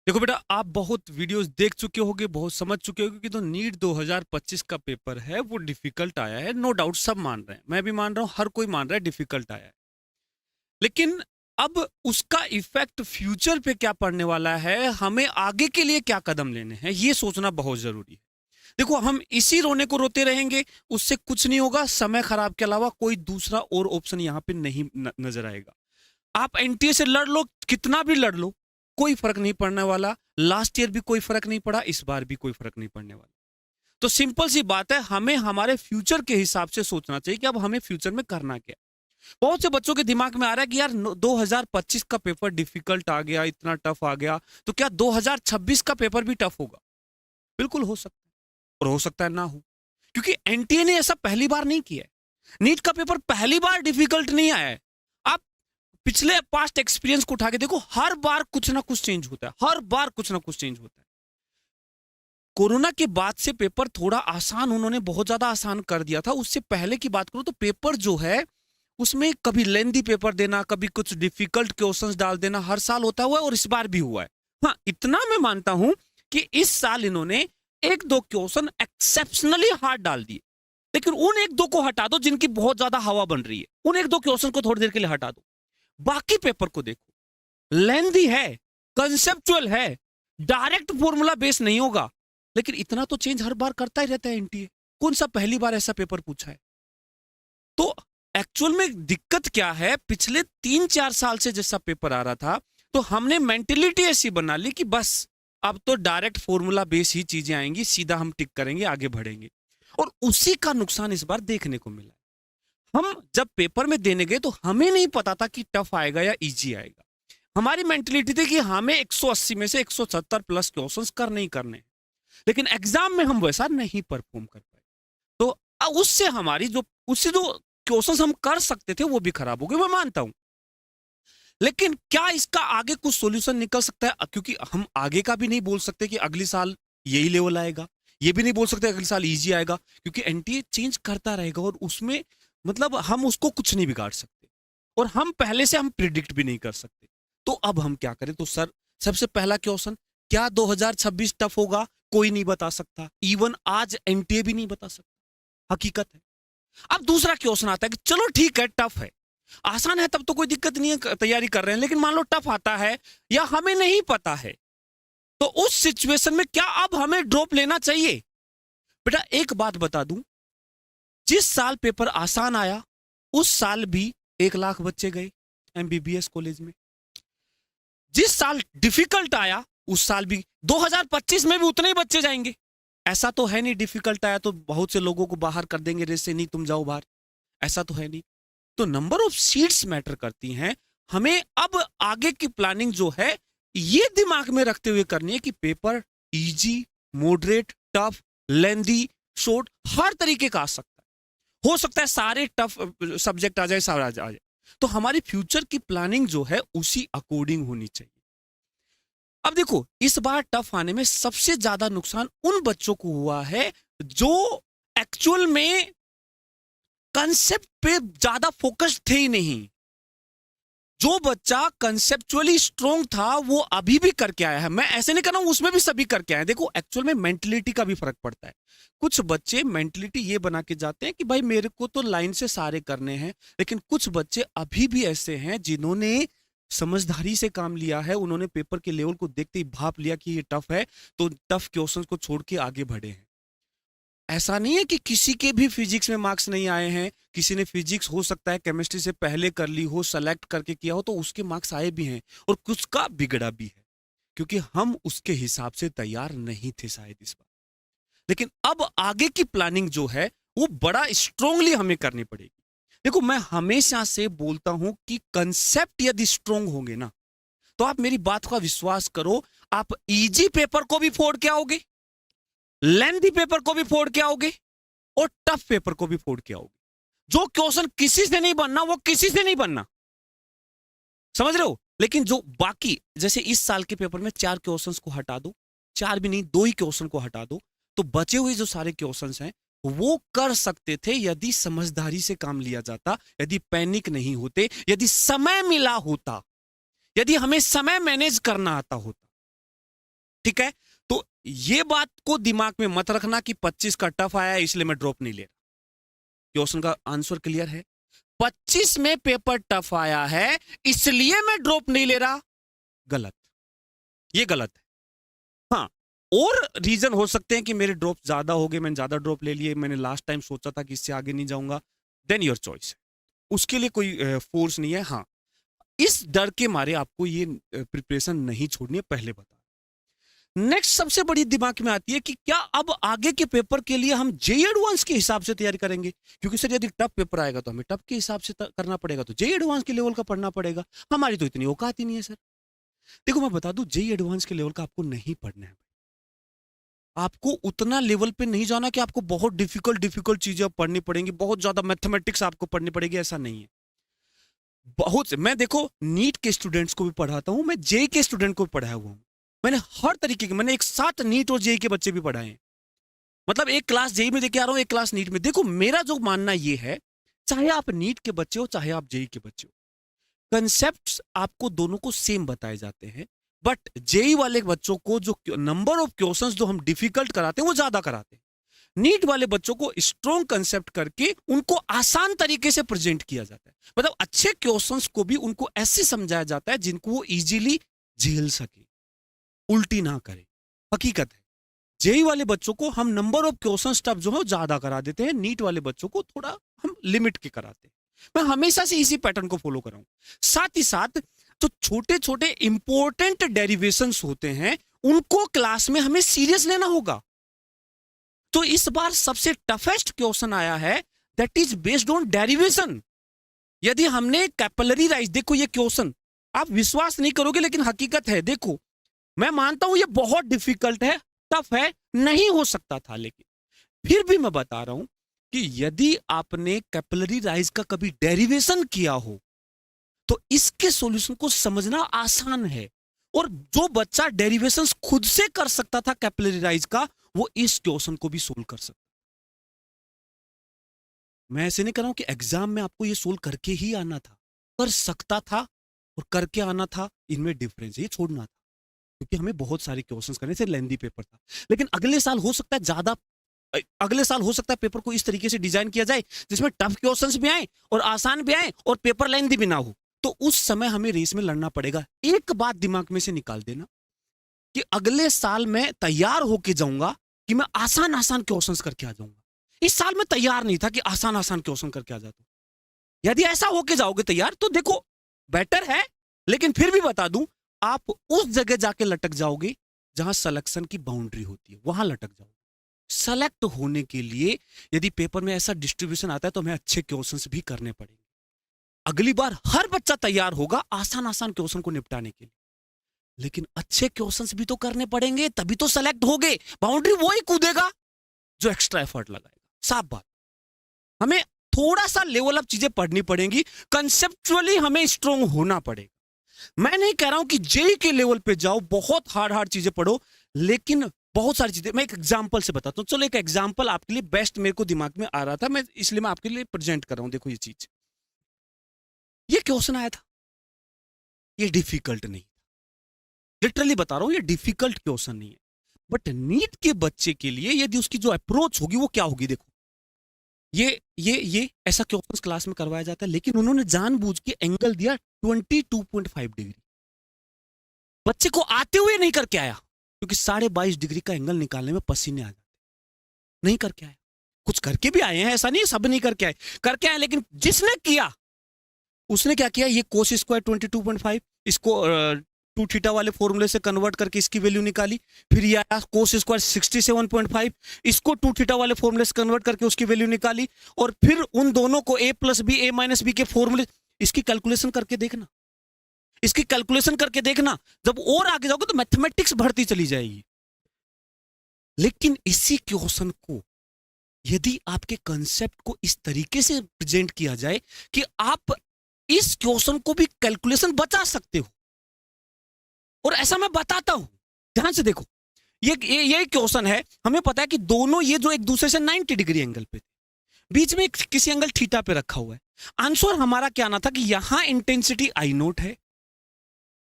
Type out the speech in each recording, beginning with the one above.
देखो बेटा, आप बहुत वीडियोस देख चुके होगे, बहुत समझ चुके होगे कि तो नीट 2025 का पेपर है वो डिफिकल्ट आया है। नो डाउट, सब मान रहे हैं, मैं भी मान रहा हूं, हर कोई मान रहा है डिफिकल्ट आया है। लेकिन अब उसका इफेक्ट फ्यूचर पे क्या पड़ने वाला है, हमें आगे के लिए क्या कदम लेने हैं, ये सोचना बहुत जरूरी है। देखो, हम इसी रोने को रोते रहेंगे, उससे कुछ नहीं होगा। समय खराब के अलावा कोई दूसरा और ऑप्शन यहाँ पे नहीं नजर आएगा। आप एनटीए से लड़ लो, कितना भी लड़ लो, कोई फर्क नहीं पड़ने वाला। लास्ट ईयर भी कोई फर्क नहीं पड़ा, इस बार भी कोई फर्क नहीं पड़ने वाला। तो सिंपल सी बात है, हमें हमारे फ्यूचर के हिसाब से सोचना चाहिए कि अब हमें फ्यूचर में करना क्या है। बहुत से बच्चों के दिमाग में आ रहा है कि यार 2025 का पेपर डिफिकल्ट आ गया, इतना टफ आ गया, तो क्या 2026 का पेपर भी टफ होगा? बिल्कुल हो सकता है, और हो सकता है ना हो, क्योंकि एनटीए ने ऐसा पहली बार नहीं किया है। नीट का पेपर पहली बार डिफिकल्ट नहीं आया है। आप पिछले पास्ट एक्सपीरियंस को उठा के देखो, हर बार कुछ ना कुछ चेंज होता है, हर बार कुछ ना कुछ चेंज होता है। कोरोना के बाद से पेपर थोड़ा आसान उन्होंने बहुत ज्यादा आसान कर दिया था। उससे पहले की बात करो तो पेपर जो है उसमें कभी लेंदी पेपर देना, कभी कुछ डिफिकल्ट क्वेश्चंस डाल देना, हर साल होता हुआ है और इस बार भी हुआ है। हाँ, इतना मैं मानता हूं कि इस साल इन्होंने एक दो क्वेश्चन एक्सेप्शनली हार्ड डाल दिए। लेकिन उन एक दो को हटा दो जिनकी बहुत ज्यादा हवा बन रही है, उन एक दो क्वेश्चन को थोड़ी देर के लिए हटा दो। बाकी पेपर को देखो, लेंदी है, कंसेप्चुअल है, डायरेक्ट फॉर्मूला बेस नहीं होगा। लेकिन इतना तो चेंज हर बार करता ही रहता है एनटीए। कौन सा पहली बार ऐसा पेपर पूछा है? तो एक्चुअल में दिक्कत क्या है, पिछले 3-4 साल से जैसा पेपर आ रहा था, तो हमने मेंटेलिटी ऐसी बना ली कि बस अब तो डायरेक्ट फॉर्मूला बेस ही चीजें आएंगी, सीधा हम टिक करेंगे, आगे बढ़ेंगे। और उसी का नुकसान इस बार देखने को मिला। हम जब पेपर में देने गए तो हमें नहीं पता था कि टफ आएगा या इजी आएगा। हमारी मेंटेलिटी थी कि हमें 180 में से 170 प्लस क्वेश्चंस करने ही करने हैं। लेकिन एग्जाम में हम वैसा नहीं परफॉर्म कर पाए। तो उससे हमारी जो उससे जो क्वेश्चंस हम कर सकते थे वो भी खराब हो गए, मैं मानता हूं। लेकिन क्या इसका आगे कुछ सॉल्यूशन निकल सकता है? क्योंकि हम आगे का भी नहीं बोल सकते कि अगली साल यही लेवल आएगा, ये भी नहीं बोल सकते अगले साल इजी आएगा, क्योंकि एनटीए चेंज करता रहेगा और उसमें मतलब हम उसको कुछ नहीं बिगाड़ सकते, और हम पहले से हम प्रिडिक्ट भी नहीं कर सकते। तो अब हम क्या करें? तो सर, सबसे पहला क्वेश्चन, क्या 2026 टफ होगा? कोई नहीं बता सकता, इवन आज एनटीए भी नहीं बता सकता, हकीकत है। अब दूसरा क्वेश्चन आता है कि चलो ठीक है, टफ है, आसान है तब तो कोई दिक्कत नहीं है, तैयारी कर रहे हैं। लेकिन मान लो टफ आता है या हमें नहीं पता है, तो उस सिचुएशन में क्या अब हमें ड्रॉप लेना चाहिए? बेटा, एक बात बता दूं, जिस साल पेपर आसान आया उस साल भी 1 लाख बच्चे गए एमबीबीएस कॉलेज में। जिस साल डिफिकल्ट आया उस साल भी 2025 में भी उतने ही बच्चे जाएंगे। ऐसा तो है नहीं डिफिकल्ट आया तो बहुत से लोगों को बाहर कर देंगे रेस से, नहीं तुम जाओ बाहर, ऐसा तो है नहीं। तो नंबर ऑफ सीट्स मैटर करती हैं। हमें अब आगे की प्लानिंग जो है ये दिमाग में रखते हुए करनी है कि पेपर इजी, मॉडरेट, टफ, लेंदी, शॉर्ट, हर तरीके का आ सकता है। हो सकता है सारे टफ सब्जेक्ट आ जाए, सारा आ जाए। तो हमारी फ्यूचर की प्लानिंग जो है उसी अकॉर्डिंग होनी चाहिए। अब देखो, इस बार टफ आने में सबसे ज्यादा नुकसान उन बच्चों को हुआ है जो एक्चुअल में कंसेप्ट पे ज्यादा फोकस थे ही नहीं। जो बच्चा कंसेप्चुअली स्ट्रोंग था वो अभी भी करके आया है। मैं ऐसे नहीं कर रहा हूं उसमें भी सभी करके आए। देखो, एक्चुअल में मेंटलिटी का भी फर्क पड़ता है। कुछ बच्चे मेंटलिटी ये बना के जाते हैं कि भाई मेरे को तो लाइन से सारे करने हैं, लेकिन कुछ बच्चे अभी भी ऐसे हैं जिन्होंने समझदारी से काम लिया है। उन्होंने पेपर के लेवल को देखते ही भाप लिया कि ये टफ है, तो टफ क्वेश्चंस को छोड़ के आगे बढ़े हैं। ऐसा नहीं है कि किसी के भी फिजिक्स में मार्क्स नहीं आए हैं। किसी ने फिजिक्स हो सकता है केमिस्ट्री से पहले कर ली हो, सेलेक्ट करके किया हो, तो उसके मार्क्स आए भी हैं, और कुछ का बिगड़ा भी है, क्योंकि हम उसके हिसाब से तैयार नहीं थे शायद इस बार। लेकिन अब आगे की प्लानिंग जो है वो बड़ा स्ट्रोंगली हमें करनी पड़ेगी। देखो, मैं हमेशा से बोलता हूं कि कंसेप्ट यदि स्ट्रोंग होंगे ना, तो आप मेरी बात का विश्वास करो, आप इजी पेपर को भी फोड़ के आओगे, लेंथी पेपर को भी फोड़ के आओगे, और टफ पेपर को भी फोड़ के आओगे। जो क्वेश्चन किसी से नहीं बनना वो किसी से नहीं बनना, समझ रहे हो? लेकिन जो बाकी, जैसे इस साल के पेपर में 4 क्वेश्चंस को हटा दो, 4 भी नहीं, 2 ही क्वेश्चन को हटा दो, तो बचे हुए जो सारे क्वेश्चंस हैं वो कर सकते थे यदि समझदारी से काम लिया जाता, यदि पैनिक नहीं होते, यदि समय मिला होता, यदि हमें समय मैनेज करना आता होता। ठीक है, तो ये बात को दिमाग में मत रखना कि 25 का टफ आया है इसलिए मैं ड्रॉप नहीं ले रहा। क्वेश्चन का आंसर क्लियर है? 25 में पेपर टफ आया है इसलिए मैं ड्रॉप नहीं ले रहा, गलत, ये गलत है। हाँ, और रीजन हो सकते हैं कि मेरे ड्रॉप ज्यादा हो गए, मैंने ज्यादा ड्रॉप ले लिए, मैंने लास्ट टाइम सोचा था कि इससे आगे नहीं जाऊंगा, देन योर चॉइस है, उसके लिए कोई फोर्स नहीं है। हाँ, इस डर के मारे आपको ये प्रिपरेशन नहीं छोड़नी है, पहले बता। नेक्स्ट सबसे बड़ी दिमाग में आती है कि क्या अब आगे के पेपर के लिए हम जेईई एडवांस के हिसाब से तैयारी करेंगे, क्योंकि सर यदि टफ पेपर आएगा तो हमें टफ के हिसाब से करना पड़ेगा, तो जेईई एडवांस के लेवल का पढ़ना पड़ेगा। हमारी तो इतनी औकात ही नहीं है सर। देखो मैं बता दूं, जेईई एडवांस के लेवल का आपको नहीं पढ़ना है, आपको उतना लेवल पे नहीं जाना कि आपको बहुत डिफिकल्ट चीजें पढ़नी पड़ेंगी, बहुत ज्यादा मैथमेटिक्स आपको पढ़नी पड़ेगी, ऐसा नहीं है। बहुत से, मैं देखो नीट के स्टूडेंट्स को भी पढ़ाता हूं, मैं जेईई के स्टूडेंट को भी पढ़ाया हुआ हूं, मैंने हर तरीके के, मैंने एक साथ नीट और जेईई के बच्चे भी पढ़ाए हैं, मतलब एक क्लास जेईई में देके आ रहा हूं, एक क्लास नीट में। देखो मेरा जो मानना ये है, चाहे आप नीट के बच्चे हो चाहे आप जेईई के बच्चे हो, कंसेप्ट्स आपको दोनों को सेम बताए जाते हैं, बट जेईई वाले बच्चों को जो नंबर ऑफ क्वेश्चंस जो हम डिफिकल्ट कराते हैं वो ज्यादा कराते हैं, नीट वाले बच्चों को स्ट्रॉन्ग कंसेप्ट करके उनको आसान तरीके से प्रेजेंट किया जाता है, मतलब अच्छे क्वेश्चंस को भी उनको ऐसे समझाया जाता है जिनको वो इजीली झेल सके, उल्टी ना करे। हकीकत है जेईई वाले बच्चों को हम नंबर ऑफ क्वेश्चन टफ जो है ज्यादा करा देते हैं, नीट वाले बच्चों को थोड़ा हम लिमिट के कराते हैं। मैं हमेशा से इसी पैटर्न को फॉलो कर रहा हूं। साथ ही साथ जो छोटे छोटे इंपॉर्टेंट डेरिवेशंस होते हैं उनको क्लास में हमें सीरियस लेना होगा। तो इस बार सबसे टफेस्ट क्वेश्चन आया है that is based on derivation. यदि हमने कैपिलरी राइज, देखो ये क्वेश्चन आप विश्वास नहीं करोगे लेकिन हकीकत है, देखो मैं मानता हूं ये बहुत डिफिकल्ट है, टफ है, नहीं हो सकता था, लेकिन फिर भी मैं बता रहा हूं कि यदि आपने कैपिलरी राइज का कभी डेरिवेशन किया हो तो इसके सॉल्यूशन को समझना आसान है, और जो बच्चा डेरिवेशंस खुद से कर सकता था कैपिलरी राइज का, वो इस क्वेश्चन को भी सोल्व कर सकता। मैं ऐसे नहीं कर रहा हूं कि एग्जाम में आपको ये सोल्व करके ही आना था, कर सकता था और करके आना था, इनमें डिफरेंस है, ये छोड़ना था, क्योंकि हमें बहुत सारे क्वेश्चंस करने से लेंदी पेपर था। लेकिन अगले साल हो सकता है ज्यादा, अगले साल हो सकता है पेपर को इस तरीके से डिजाइन किया जाए जिसमें टफ क्वेश्चंस भी आए और आसान भी आए और पेपर लेंदी भी ना हो, तो उस समय हमें रेस में लड़ना पड़ेगा। एक बात दिमाग में से निकाल देना कि अगले साल मैं तैयार होके जाऊंगा कि मैं आसान आसान क्वेश्चंस करके आ जाऊंगा। इस साल मैं तैयार नहीं था कि आसान आसान क्वेश्चन करके आ जाता। यदि ऐसा होके जाओगे तैयार तो देखो बेटर है, लेकिन फिर भी बता दूं आप उस जगह जाके लटक जाओगे जहां सिलेक्शन की बाउंड्री होती है, वहां लटक जाओगे। सेलेक्ट होने के लिए यदि पेपर में ऐसा डिस्ट्रीब्यूशन आता है तो हमें अच्छे क्वेश्चंस भी करने पड़ेंगे। अगली बार हर बच्चा तैयार होगा आसान आसान क्वेश्चन को निपटाने के लिए, लेकिन अच्छे क्वेश्चंस भी तो करने पड़ेंगे, तभी तो सेलेक्ट होगे। बाउंड्री वही कूदेगा जो एक्स्ट्रा एफर्ट लगाएगा। साफ बात, हमें थोड़ा सा लेवल अप चीजें पढ़नी पड़ेंगी, कंसेप्चुअली हमें स्ट्रांग होना पड़ेगा। मैं नहीं कह रहा हूं कि जेईई के लेवल पे जाओ, बहुत हार्ड चीजें पढ़ो, लेकिन बहुत सारी चीजें, मैं एक एग्जांपल से बताता हूं। चलो एक एग्जांपल आपके लिए बेस्ट मेरे को दिमाग में आ रहा था, मैं इसलिए मैं आपके लिए प्रेजेंट कर रहा हूं। देखो ये चीज, ये क्वेश्चन आया था, ये डिफिकल्ट नहीं, लिटरली बता रहा हूं ये डिफिकल्ट क्वेश्चन नहीं है, बट नीट के बच्चे के लिए यदि उसकी जो अप्रोच होगी वो क्या होगी। देखो ये ऐसा क्वेश्चन क्लास में करवाया जाता है, लेकिन उन्होंने जानबूझ के एंगल दिया 22.5 डिग्री। बच्चे को आते हुए नहीं करके आया, क्योंकि 22.5 डिग्री का एंगल निकालने में पसीने आ जाते, नहीं करके आया। कुछ करके भी आए हैं, ऐसा नहीं सब नहीं करके आए, करके आए, लेकिन जिसने किया उसने क्या किया, ये कोस स्क्वायर 22.5 इसको 2 थीटा वाले फॉर्मूले से कन्वर्ट करके इसकी वैल्यू निकाली, फिर ये आया कोस स्क्वायर 67.5 इसको 2 थीटा वाले फॉर्मूले से कन्वर्ट करके उसकी वैल्यू निकाली, और फिर उन दोनों को a plus B a minus B के फॉर्मूले, इसकी कैलकुलेशन करके देखना, इसकी कैलकुलेशन करके देखना। जब और आगे जाओगे तो मैथमेटिक्स बढ़ती चली जाएगी। लेकिन इसी क्वेश्चन को यदि आपके कंसेप्ट को इस तरीके से प्रेजेंट किया जाए कि आप इस क्वेश्चन को भी कैलकुलेशन बचा सकते हो, और ऐसा मैं बताता हूं, ध्यान से देखो। ये क्वेश्चन है, हमें पता है कि दोनों ये जो एक दूसरे से 90 डिग्री एंगल पे थे, बीच में किसी एंगल थीटा पे रखा हुआ है। आंसर हमारा क्या आना था कि यहां इंटेंसिटी आई नोट है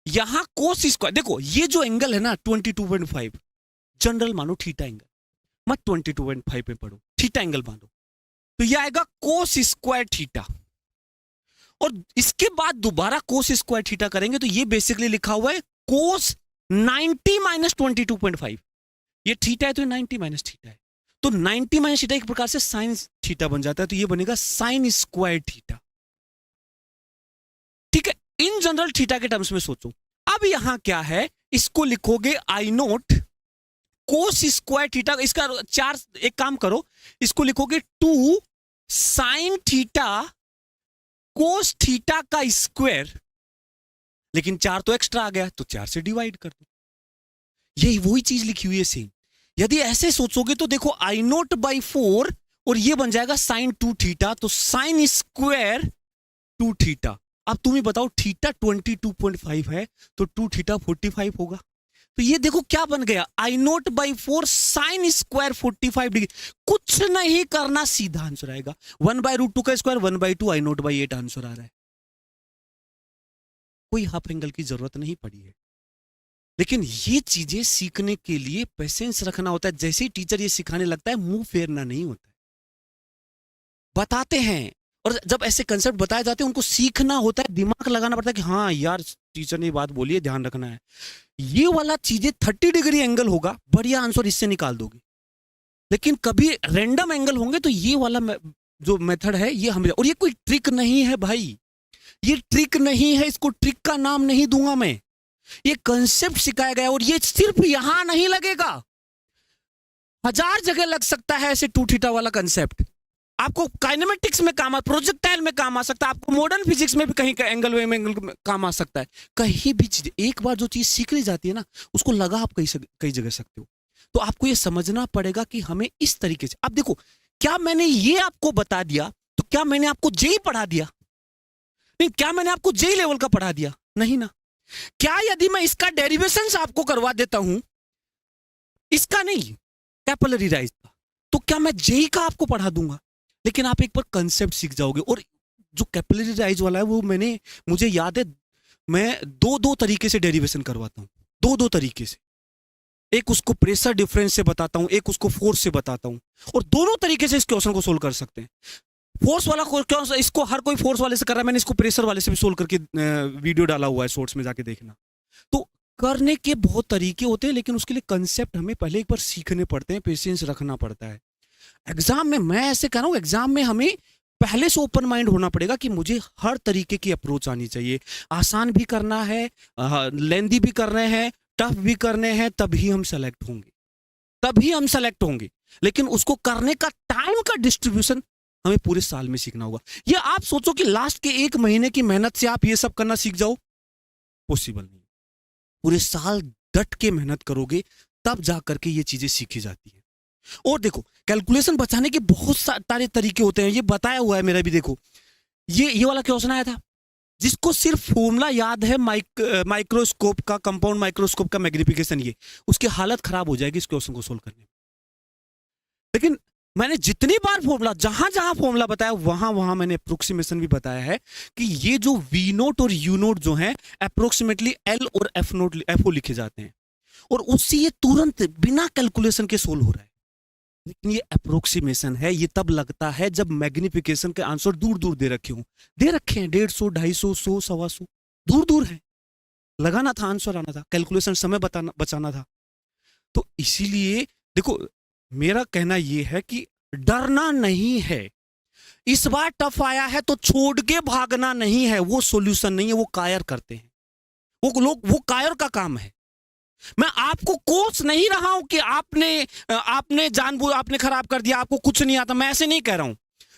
यहां कोस स्क्वायर, देखो ये जो एंगल है ना 22.5, जनरल मानो थीटा एंगल, मत 22.5 पे पढ़ो, थीटा एंगल मानो, तो ये आएगा कोस स्क्वायर थीटा। और इसके बाद दोबारा कोस स्क्वायर थीटा करेंगे तो ये बेसिकली लिखा हुआ है कोस 90 माइनस 22.5, ये थीटा है तो 90 माइनस थीटा है, तो 90 माइनस थीटा एक प्रकार से साइन थीटा बन जाता है, तो ये बनेगा साइन स्क्वायर थीटा। ठीक है, इन जनरल थीटा के टर्म्स में सोचो। अब यहां क्या है, इसको लिखोगे आई नोट कोस स्क्वायर थीटा, इसका चार, एक काम करो, इसको लिखोगे 2 साइन थीटा कोस थीटा का स्क्वायर, लेकिन 4 तो एक्स्ट्रा आ गया तो 4 से डिवाइड कर दो, यही वही चीज लिखी हुई है सेम। यदि ऐसे सोचोगे तो देखो आई नोट बाई 4 और ये बन जाएगा साइन 2 थीटा, तो साइन स्क्वायर 2 थीटा। अब तुम ही बताओ, थीटा 22.5 है तो 2 थीटा 45 होगा, तो ये देखो क्या बन गया, I naught by 4 sine square 45 degree. कुछ नहीं करना, सीधा आंसर आएगा 1/√2 का square 1/2 I naught by 8 answer आ रहा है। कोई हाफ एंगल की जरूरत नहीं पड़ी है। लेकिन ये चीजें सीखने के लिए पेशेंस रखना होता है। जैसे ही टीचर ये सिखाने लगता है मुंह फेरना नहीं होता है, बताते हैं, और जब ऐसे कंसेप्ट बताए जाते हैं उनको सीखना होता है, दिमाग लगाना पड़ता है कि हाँ यार टीचर ने बात बोली है, ध्यान रखना है। ये वाला चीजें 30 डिग्री एंगल होगा, बढ़िया आंसर इससे निकाल दोगे। लेकिन कभी रैंडम एंगल होंगे तो ये वाला जो मेथड है ये हमें, और ये कोई ट्रिक नहीं है भाई, ये ट्रिक नहीं है, इसको ट्रिक का नाम नहीं दूंगा मैं, ये कंसेप्ट सिखाया गया। और ये सिर्फ यहां नहीं लगेगा, 1000 जगह लग सकता है ऐसे 2 थीटा वाला कंसेप्ट। आपको काइनेमेटिक्स में काम, प्रोजेक्टाइल में काम आ सकता है, आपको मॉडर्न फिजिक्स में भी कहीं का एंगल में काम आ सकता है। कहीं भी चीज, एक बार जो चीज सीख ली जाती है ना, उसको लगा आप कई जगह सकते हो। तो आपको ये समझना पड़ेगा कि हमें इस तरीके से, अब देखो क्या मैंने ये आपको बता दिया तो क्या मैंने आपको जेई पढ़ा दिया? नहीं। क्या मैंने आपको जेई लेवल का पढ़ा दिया? नहीं ना। क्या यदि मैं इसका डेरिवेशन आपको करवा देता हूं, इसका नहीं, कैपिलरी राइज का, तो क्या मैं जेई का आपको पढ़ा दूंगा? लेकिन आप एक बार कंसेप्ट सीख जाओगे। और जो कैपिलरी राइज वाला है वो मुझे याद है, मैं दो तरीके से डेरिवेशन करवाता हूं, दो तरीके से। एक उसको प्रेशर डिफरेंस से बताता हूं, एक उसको फोर्स से बताता हूं, और दोनों तरीके से इस क्वेश्चन को सोल्व कर सकते हैं। फोर्स वाला क्यों, इसको हर कोई फोर्स वाले से कर रहा है, मैंने इसको प्रेशर वाले से भी सोल्व करके वीडियो डाला हुआ है, शॉर्ट्स में जाके देखना। तो करने के बहुत तरीके होते हैं, लेकिन उसके लिए कंसेप्ट हमें पहले एक बार सीखने पड़ते हैं, पेशेंस रखना पड़ता है। एग्जाम में मैं ऐसे कह रहा हूं, एग्जाम में हमें पहले से ओपन माइंड होना पड़ेगा कि मुझे हर तरीके की अप्रोच आनी चाहिए। आसान भी करना है, लेंदी भी कर रहे हैं, टफ भी करने हैं, तभी हम सेलेक्ट होंगे। लेकिन उसको करने का टाइम का डिस्ट्रीब्यूशन हमें पूरे साल में सीखना होगा। ये आप सोचो कि लास्ट के 1 महीने की मेहनत से आप ये सब करना सीख जाओ, पॉसिबल नहीं। पूरे साल डट के मेहनत करोगे तब जा करके ये चीजें सीखी जाती है। और देखो कैलकुलेशन बचाने के बहुत सारे तरीके होते हैं, ये बताया हुआ है मेरा भी। देखो ये वाला क्वेश्चन आया था, जिसको सिर्फ फॉर्मूला याद है माइक्रोस्कोप का, कंपाउंड माइक्रोस्कोप का मैग्निफिकेशन, ये उसकी हालत खराब हो जाएगी इस क्वेश्चन को सोल्व करने में। लेकिन मैंने जितनी बार फॉर्मूला, जहां जहां फॉर्मूला बताया वहां वहां मैंने अप्रोक्सीमेशन भी बताया है कि ये जो वी नोट और यू नोट जो है अप्रोक्सीमेटली एल और एफ ओ लिखे जाते हैं, और उससे ये तुरंत बिना कैलकुलेशन के सोल्व हो रहा है। लेकिन ये अप्रोक्सीमेशन है, ये तब लगता है जब मैग्निफिकेशन के आंसर दूर दूर दे रखे हैं 150, 250, 100, 125, दूर दूर है। लगाना था, आंसर आना था, कैलकुलेशन समय बचाना था। तो इसीलिए देखो मेरा कहना यह है कि डरना नहीं है। इस बार टफ आया है तो छोड़ के भागना नहीं है, वो सॉल्यूशन नहीं है, वो कायर करते हैं वो कायर का काम है। मैं आपको कोच नहीं रहा हूं कि आपने जानबूझ आपने खराब कर दिया, आपको कुछ नहीं आता, मैं ऐसे नहीं कह रहा हूं।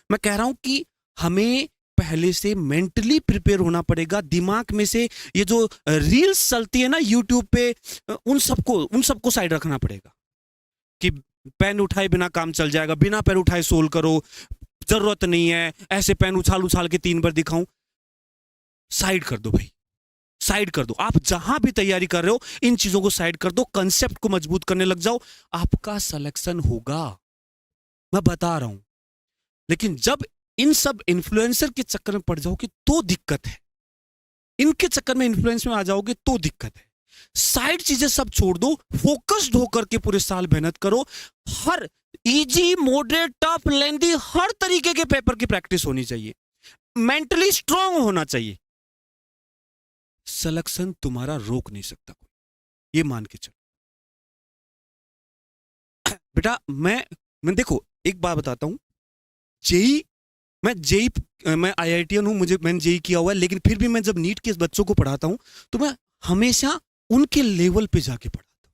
मैं कह रहा हूं कि हमें पहले से मेंटली प्रिपेयर होना पड़ेगा। दिमाग में से ये जो रील्स चलती है ना यूट्यूब पे, उन सबको साइड रखना पड़ेगा कि पेन उठाए बिना काम चल जाएगा, बिना पेन उठाए सोल्व करो, जरूरत नहीं है, ऐसे पेन उछाल के 3 बार दिखाऊं। साइड कर दो भाई, साइड कर दो। आप जहां भी तैयारी कर रहे हो इन चीजों को साइड कर दो, कंसेप्ट को मजबूत करने लग जाओ, आपका सिलेक्शन होगा, मैं बता रहा हूं। लेकिन जब इन सब इन्फ्लुएंसर के चक्कर में पड़ जाओगे तो दिक्कत है। इनके चक्कर में इन्फ्लुएंस में आ जाओगे तो दिक्कत है। साइड चीजें सब छोड़ दो, फोकस्ड होकर के पूरे साल मेहनत करो। हर इजी, मॉडरेट, टफ, लेंथी, हर तरीके के पेपर की प्रैक्टिस होनी चाहिए। मेंटली स्ट्रांग होना चाहिए। सिलेक्शन तुम्हारा रोक नहीं सकता कोई, ये मान के चलो। बेटा मैं देखो एक बात बताता हूं, जेई मैं आईआईटीएन हूं, मैंने जेई किया हुआ है, लेकिन फिर भी मैं जब नीट के बच्चों को पढ़ाता हूं तो मैं हमेशा उनके लेवल पे जाके पढ़ाता हूं।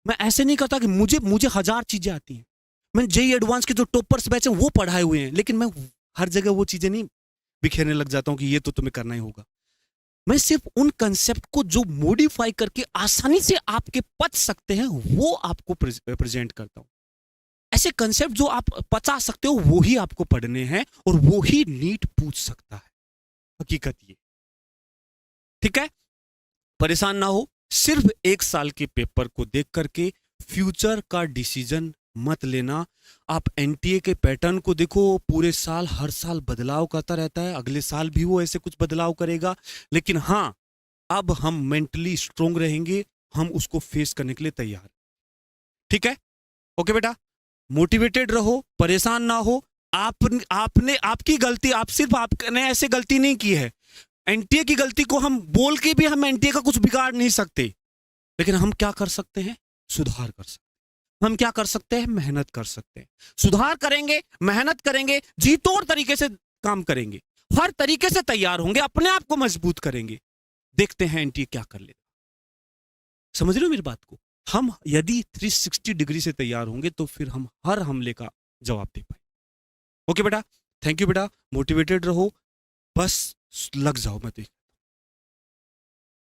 मैं ऐसे नहीं करता कि मुझे हजार चीजें आती हैं। मैं जेई एडवांस के जो टॉपर्स बैच हैं वो पढ़ाए हुए हैं, लेकिन मैं हर जगह वो चीजें नहीं बिखेरने लग जाता हूं कि ये तो तुम्हें करना ही होगा। मैं सिर्फ उन कंसेप्ट को जो मॉडिफाई करके आसानी से आपके पच सकते हैं वो आपको प्रेजेंट करता हूं। ऐसे कंसेप्ट जो आप पचा सकते हो वो ही आपको पढ़ने हैं और वो ही नीट पूछ सकता है। हकीकत ये, ठीक है? परेशान ना हो, सिर्फ एक साल के पेपर को देख करके फ्यूचर का डिसीजन मत लेना। आप एनटीए के पैटर्न को देखो, पूरे साल हर साल बदलाव करता रहता है, अगले साल भी वो ऐसे कुछ बदलाव करेगा। लेकिन हाँ, अब हम मेंटली स्ट्रोंग रहेंगे, हम उसको फेस करने के लिए तैयार हैं। ठीक है? ओके बेटा, मोटिवेटेड रहो, परेशान ना हो। आपने आपकी गलती, आपने ऐसे गलती नहीं की है। एनटीए की गलती को हम बोल के भी हम एनटीए का कुछ बिगाड़ नहीं सकते, लेकिन हम क्या कर सकते हैं? सुधार कर सकते हैं। हम क्या कर सकते हैं? मेहनत कर सकते हैं। सुधार करेंगे, मेहनत करेंगे, जी तोड़ तरीके से काम करेंगे, हर तरीके से तैयार होंगे, अपने आप को मजबूत करेंगे। देखते हैं एनटीए क्या कर लेगा। समझ रहे हो मेरी बात को? हम यदि 360 डिग्री से तैयार होंगे तो फिर हम हर हमले का जवाब दे पाए। ओके बेटा, थैंक यू बेटा, मोटिवेटेड रहो, बस लग जाओ। मैं तो